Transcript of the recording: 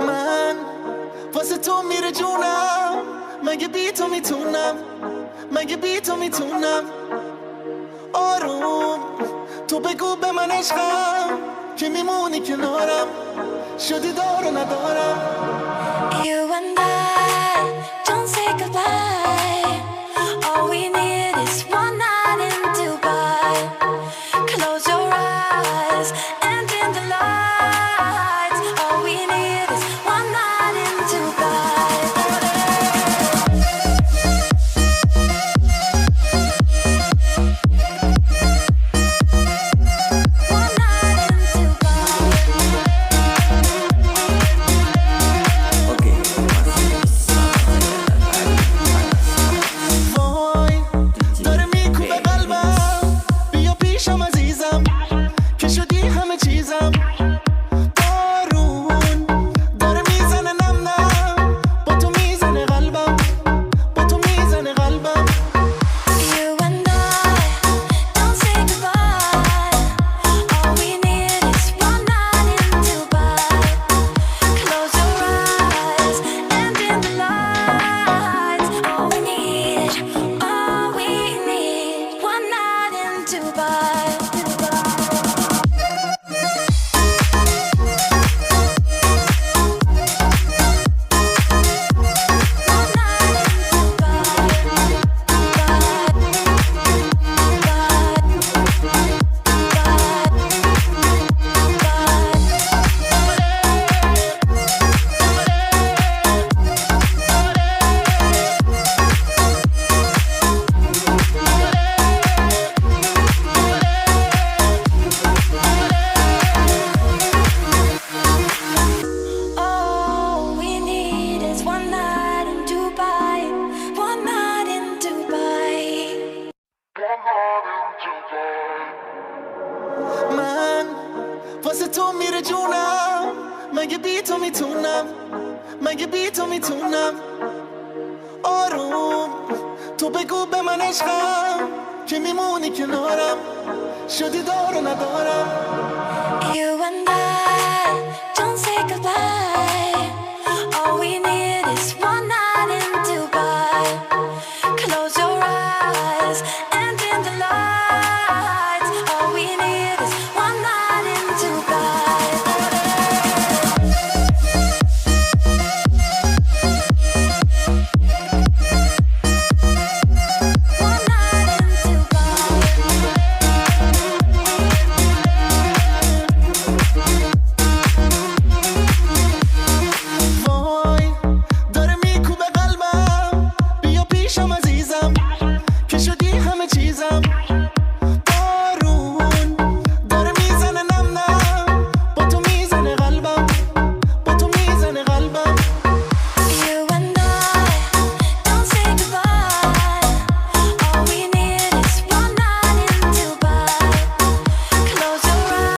من واسه تو میره جونم، مگه بی تو میتونم، مگه بی تو میتونم. آروم تو بگو به من عشقم که میمونی کنارم، شدی دار و ندارم. You and I don't say goodbye. All we need is one night in Dubai. Close your eyes and dim the lights. All we need is one night in Dubai. One night in Dubai. وای داره میکوبه قلبم، بیا پیشم عزیزم که شدی همه چیزم. بارون داره میزنه نم نم، با تو میزنه قلبم، با تو میزنه قلبم. You and I don't say goodbye. All we need is one night in Dubai. Close your eyes and dim the lights. All we need, one night in Dubai. One night in All we need is one night in Dubai. One night in Dubai. من واسه تو میره جونم، مگه بی تو میتونم، مگه بی تو میتونم. آروم تو بگو به من عشقم که میمونی کنارم، شدی دار و ندارم.